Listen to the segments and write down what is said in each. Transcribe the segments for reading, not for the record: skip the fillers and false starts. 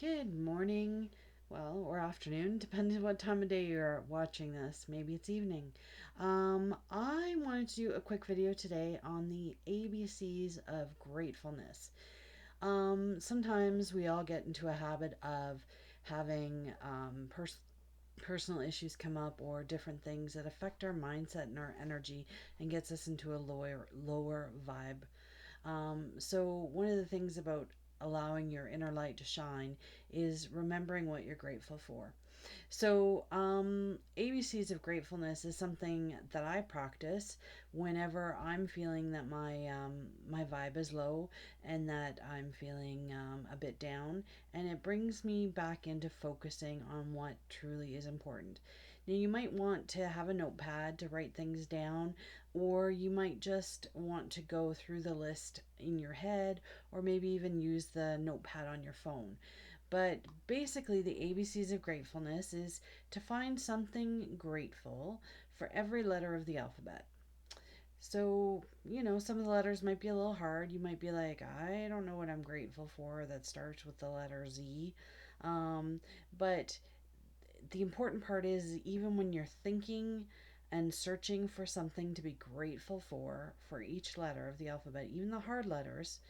Good morning, well, or afternoon, depending on what time of day you're watching this. Maybe it's evening. I wanted to do a quick video today on the ABCs of gratefulness. Sometimes we all get into a habit of having personal issues come up or different things that affect our mindset and our energy and gets us into a lower vibe. So, one of the things about allowing your inner light to shine is remembering what you're grateful for. So, ABCs of gratefulness is something that I practice whenever I'm feeling that my vibe is low and that I'm feeling a bit down, and it brings me back into focusing on what truly is important. Now, you might want to have a notepad to write things down, or you might just want to go through the list in your head, or maybe even use the notepad on your phone. But basically, the ABCs of gratefulness is to find something grateful for every letter of the alphabet. So, some of the letters might be a little hard. You might be like, I don't know what I'm grateful for that starts with the letter Z. Um, but the important part is, even when you're thinking and searching for something to be grateful for each letter of the alphabet, even the hard letters,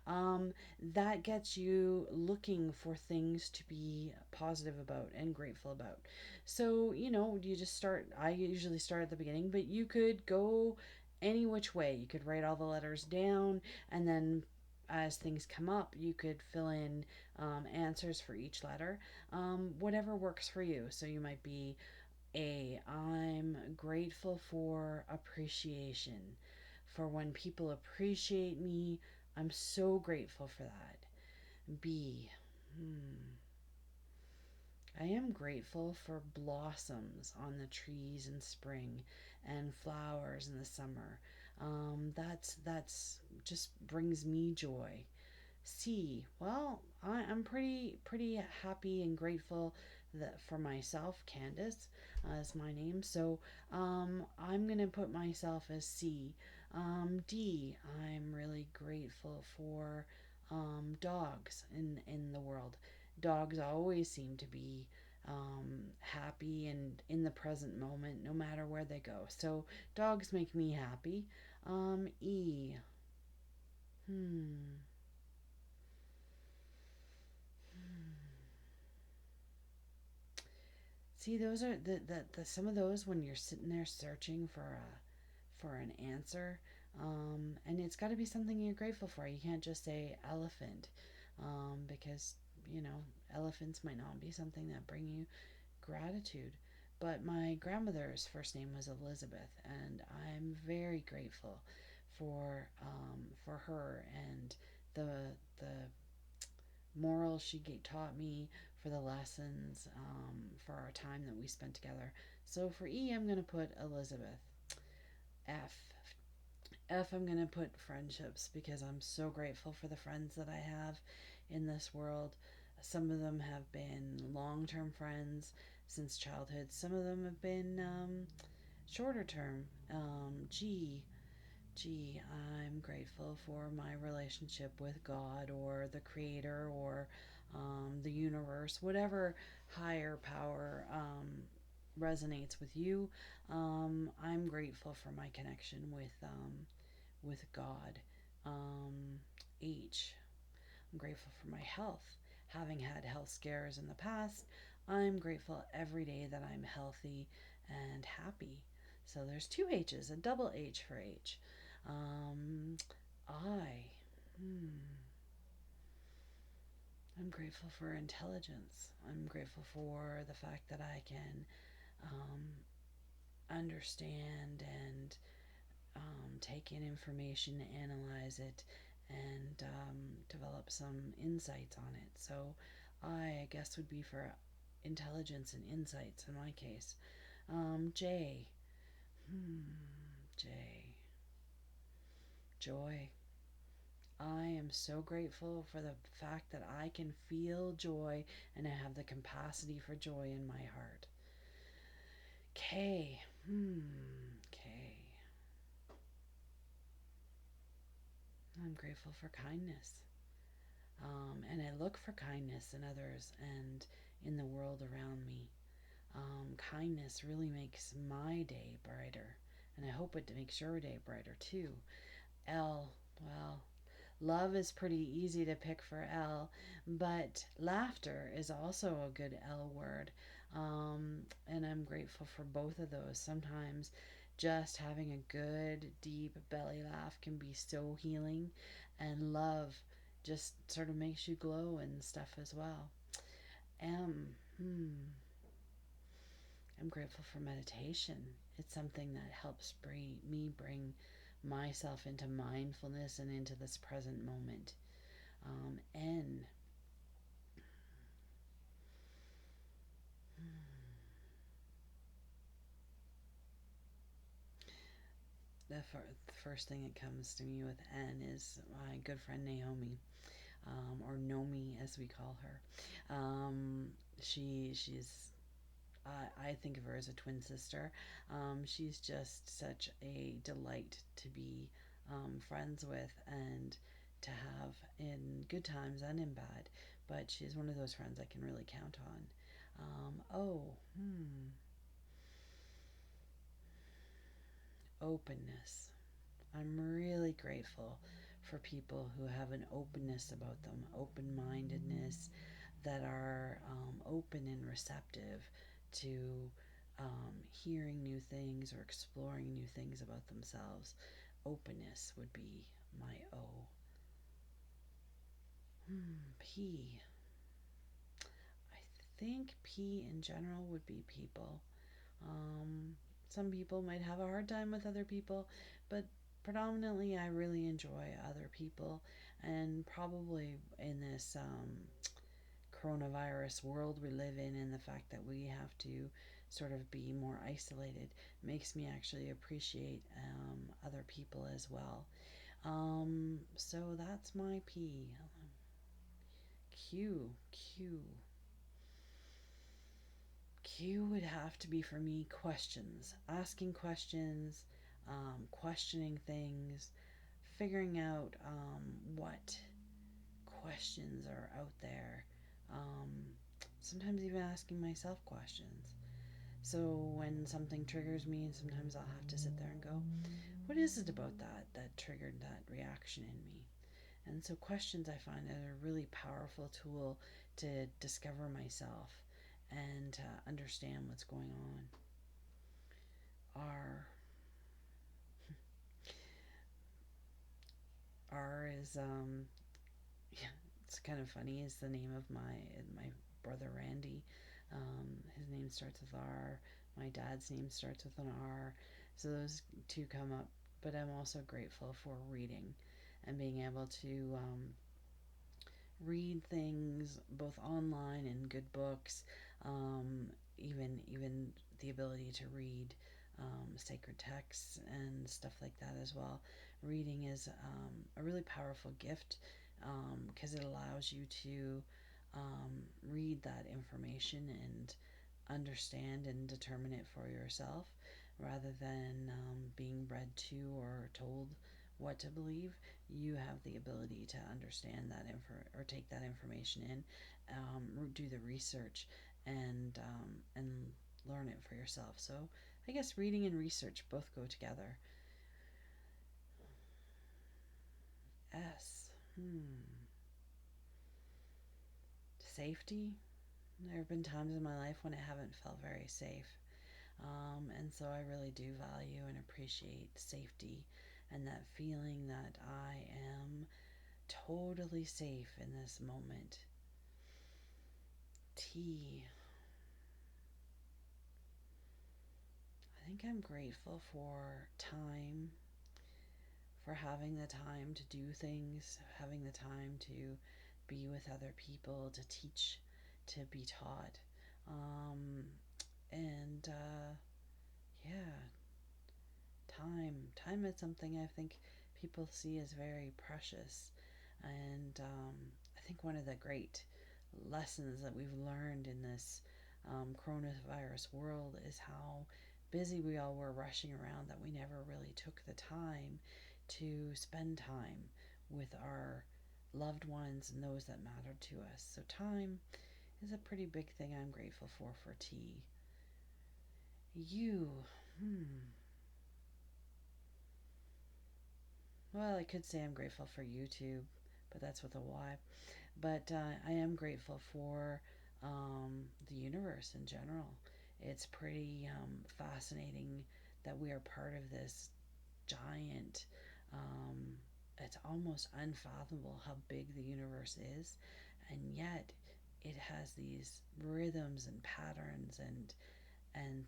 um, that gets you looking for things to be positive about and grateful about. So, you just start, I usually start at the beginning, but you could go any which way. You could write all the letters down, and then as things come up, you could fill in answers for each letter, whatever works for you. So you might be A, I'm grateful for appreciation. For when people appreciate me, I'm so grateful for that. B, I am grateful for blossoms on the trees in spring and flowers in the summer. That's just brings me joy. C, well, I'm pretty happy and grateful that for myself, Candace is my name. So I'm gonna put myself as C. D, I'm really grateful for dogs in the world. Dogs always seem to be happy and in the present moment, no matter where they go. So dogs make me happy. E. Hmm. See, those are the some of those when you're sitting there searching for an answer, and it's got to be something you're grateful for. You can't just say elephant, because you know elephants might not be something that bring you gratitude. But my grandmother's first name was Elizabeth, and I'm very grateful for her and the morals she taught me, for the lessons, for our time that we spent together. So for E, I'm going to put Elizabeth. F. F, I'm going to put friendships because I'm so grateful for the friends that I have in this world. Some of them have been long term friends since childhood, some of them have been shorter term. G. Gee, I'm grateful for my relationship with God or the Creator or the universe, whatever higher power resonates with you. I'm grateful for my connection with God. H. I'm grateful for my health. Having had health scares in the past, I'm grateful every day that I'm healthy and happy. So there's two H's, a double H for H. Um, I. Hmm. I'm grateful for intelligence. I'm grateful for the fact that I can understand and take in information, analyze it, and develop some insights on it. So, I guess would be for intelligence and insights in my case. J. J. Joy. I am so grateful for the fact that I can feel joy and I have the capacity for joy in my heart. K. K. I'm grateful for kindness. And I look for kindness in others and in the world around me. Kindness really makes my day brighter, and I hope it makes your day brighter too. L, well, love is pretty easy to pick for L, but laughter is also a good L word. And I'm grateful for both of those. Sometimes just having a good, deep belly laugh can be so healing, and love just sort of makes you glow and stuff as well. M, I'm grateful for meditation. It's something that helps bring myself into mindfulness and into this present moment. N, the first thing that comes to me with N is my good friend Naomi, or Nomi as we call her. She's I think of her as a twin sister. She's just such a delight to be friends with and to have in good times and in bad. But she's one of those friends I can really count on. Oh, openness. I'm really grateful for people who have an openness about them, open mindedness, that are open and receptive to hearing new things or exploring new things about themselves. Openness would be my O. P. I think P in general would be people. Um, some people might have a hard time with other people, but predominantly I really enjoy other people, and probably in this coronavirus world we live in, and the fact that we have to sort of be more isolated makes me actually appreciate other people as well. So that's my P. Q. Q. Q would have to be for me questions, asking questions, questioning things, figuring out what questions are out there. Um, Sometimes even asking myself questions. So when something triggers me, and sometimes I'll have to sit there and go, what is it about that triggered that reaction in me? And so questions I find are a really powerful tool to discover myself and to understand what's going on. R is yeah, it's kind of funny. Is the name of my brother Randy. His name starts with R. My dad's name starts with an R. So those two come up. But I'm also grateful for reading and being able to read things both online and good books. Even the ability to read sacred texts and stuff like that as well. Reading is a really powerful gift because it allows you to read that information and understand and determine it for yourself rather than being read to or told what to believe. You have the ability to understand that or take that information in, do the research, and learn it for yourself. So I guess reading and research both go together. S. Safety. There have been times in my life when I haven't felt very safe. And so I really do value and appreciate safety and that feeling that I am totally safe in this moment. T. I think I'm grateful for time, for having the time to do things, having the time to be with other people, to teach, to be taught. Um, and yeah, time is something I think people see as very precious. And I think one of the great lessons that we've learned in this coronavirus world is how busy we all were rushing around that we never really took the time to spend time with our loved ones and those that matter to us. So time is a pretty big thing I'm grateful for tea. You, hmm. Well, I could say I'm grateful for YouTube, but that's with a Y. But I am grateful for the universe in general. It's pretty fascinating that we are part of this giant. Um, it's almost unfathomable how big the universe is, and yet it has these rhythms and patterns and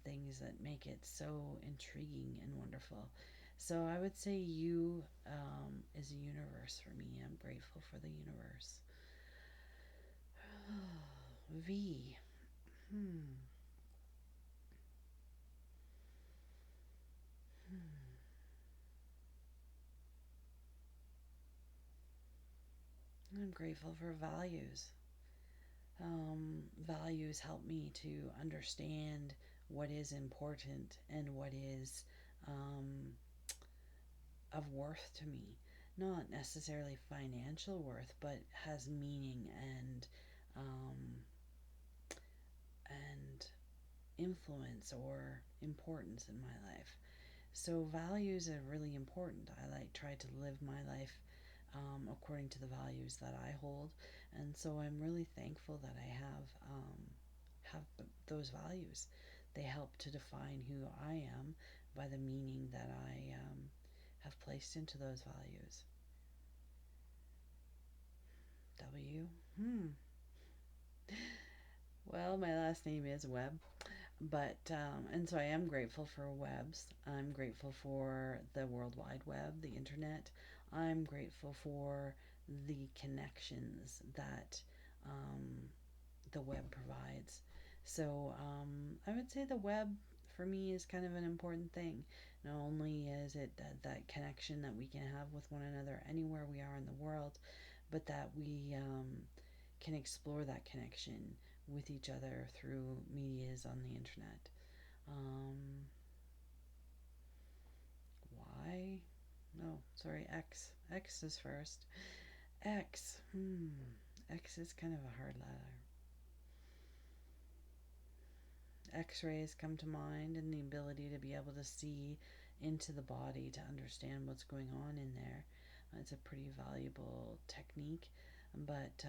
things that make it so intriguing and wonderful. So I would say you is a universe for me. I'm grateful for the universe. V. Hmm. I'm grateful for values. Values help me to understand what is important and what is um, of worth to me. Not necessarily financial worth, but has meaning um, and influence or importance in my life. So values are really important. I try to live my life according to the values that I hold, and so I'm really thankful that I have those values. They help to define who I am by the meaning that I have placed into those values. W. Hmm. Well, my last name is Webb, but and so I am grateful for webs. I'm grateful for the World Wide Web, the internet. I'm grateful for the connections that um, the web provides. So I would say the web for me is kind of an important thing. Not only is it that connection that we can have with one another anywhere we are in the world, but that we can explore that connection with each other through medias on the internet. Um, why? No, sorry, X. X is first. X. X is kind of a hard letter. X-rays come to mind and the ability to be able to see into the body to understand what's going on in there. It's a pretty valuable technique. But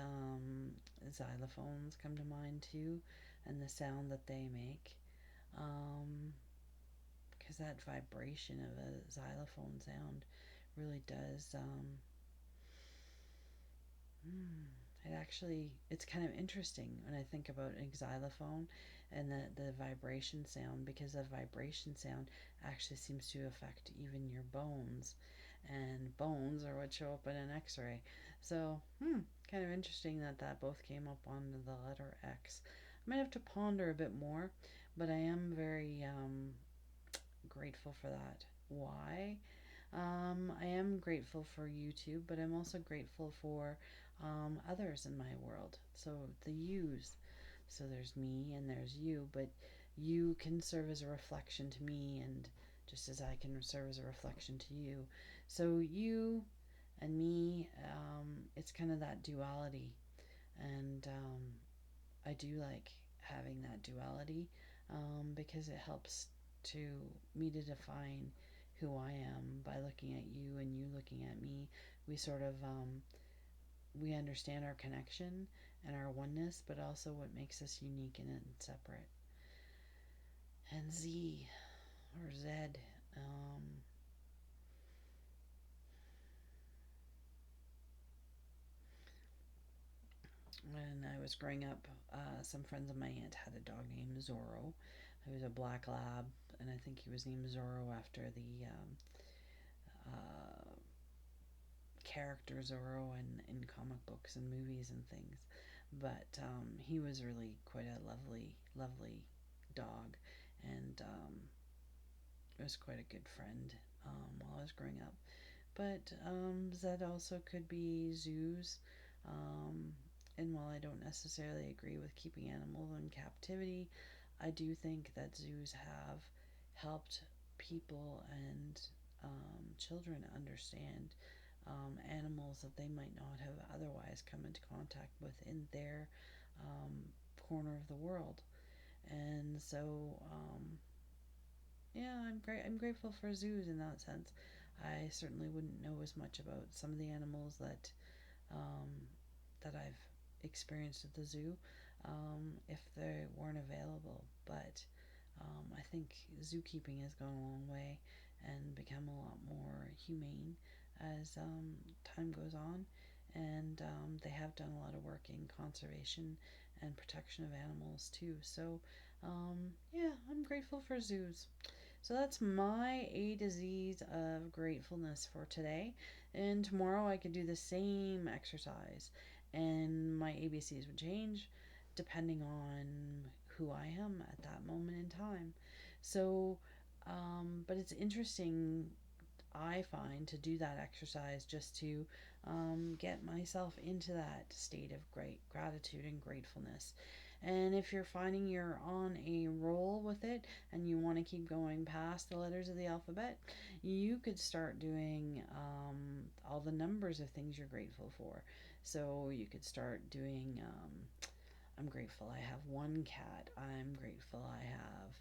xylophones come to mind too, and the sound that they make. Um, because that vibration of a xylophone sound really does it actually, it's kind of interesting when I think about a xylophone and the vibration sound, because the vibration sound actually seems to affect even your bones, and bones are what show up in an X-ray. So kind of interesting that that both came up on the letter X. I might have to ponder a bit more, but I am very grateful for that. Why? I am grateful for YouTube, but I'm also grateful for others in my world. So the yous. So there's me and there's you, but you can serve as a reflection to me, and just as I can serve as a reflection to you. So you and me, it's kind of that duality. And I do like having that duality because it helps to me to define who I am by looking at you and you looking at me. We sort of we understand our connection and our oneness, but also what makes us unique and separate. And Z or Z. Um, when I was growing up, some friends of my aunt had a dog named Zorro. He was a black lab, and I think he was named Zorro after the uh, character Zorro in comic books and movies and things. But he was really quite a lovely, lovely dog, and was quite a good friend while I was growing up. But Zed also could be zoos. Um, and while I don't necessarily agree with keeping animals in captivity, I do think that zoos have helped people and children understand animals that they might not have otherwise come into contact with in their um, corner of the world. And so, yeah, I'm grateful for zoos in that sense. I certainly wouldn't know as much about some of the animals um, that I've experienced at the zoo if they weren't available. But I think zookeeping has gone a long way and become a lot more humane as time goes on. And they have done a lot of work in conservation and protection of animals too. So, yeah, I'm grateful for zoos. So that's my A to Z's of gratefulness for today. And tomorrow I could do the same exercise, and my ABCs would change depending on who I am at that moment in time. So, but it's interesting, I find, to do that exercise just to get myself into that state of great gratitude and gratefulness. And if you're finding you're on a roll with it and you want to keep going past the letters of the alphabet, you could start doing all the numbers of things you're grateful for. So you could start doing I'm grateful I have one cat. I'm grateful I have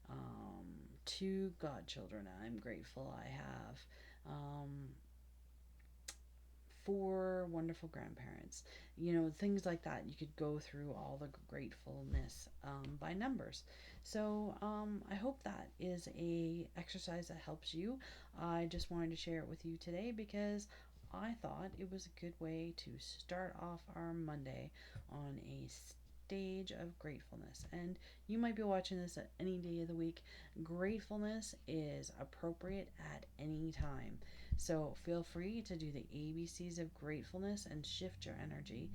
um, two godchildren. I'm grateful I have um, four wonderful grandparents. You know, things like that. You could go through all the gratefulness by numbers. So I hope that is a exercise that helps you. I just wanted to share it with you today because I thought it was a good way to start off our Monday on a stage of gratefulness. And you might be watching this at any day of the week. Gratefulness is appropriate at any time. So feel free to do the ABCs of gratefulness and shift your energy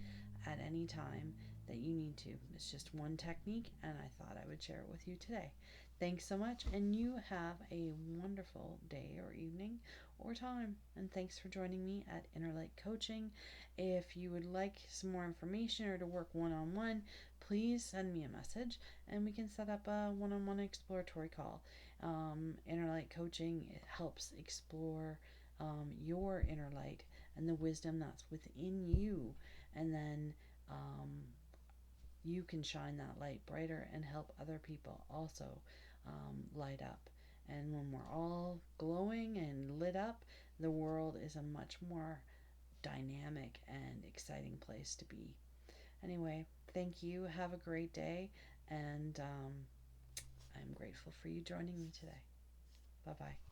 at any time that you need to. It's just one technique, and I thought I would share it with you today. Thanks so much, and you have a wonderful day or evening or time. And thanks for joining me at Inner Light Coaching. If you would like some more information or to work one on one, please send me a message and we can set up a one on one exploratory call. Inner Light Coaching, it helps explore your inner light and the wisdom that's within you. And then you can shine that light brighter and help other people also light up. And when we're all glowing and lit up, the world is a much more dynamic and exciting place to be. Anyway, thank you. Have a great day. And I'm grateful for you joining me today. Bye bye.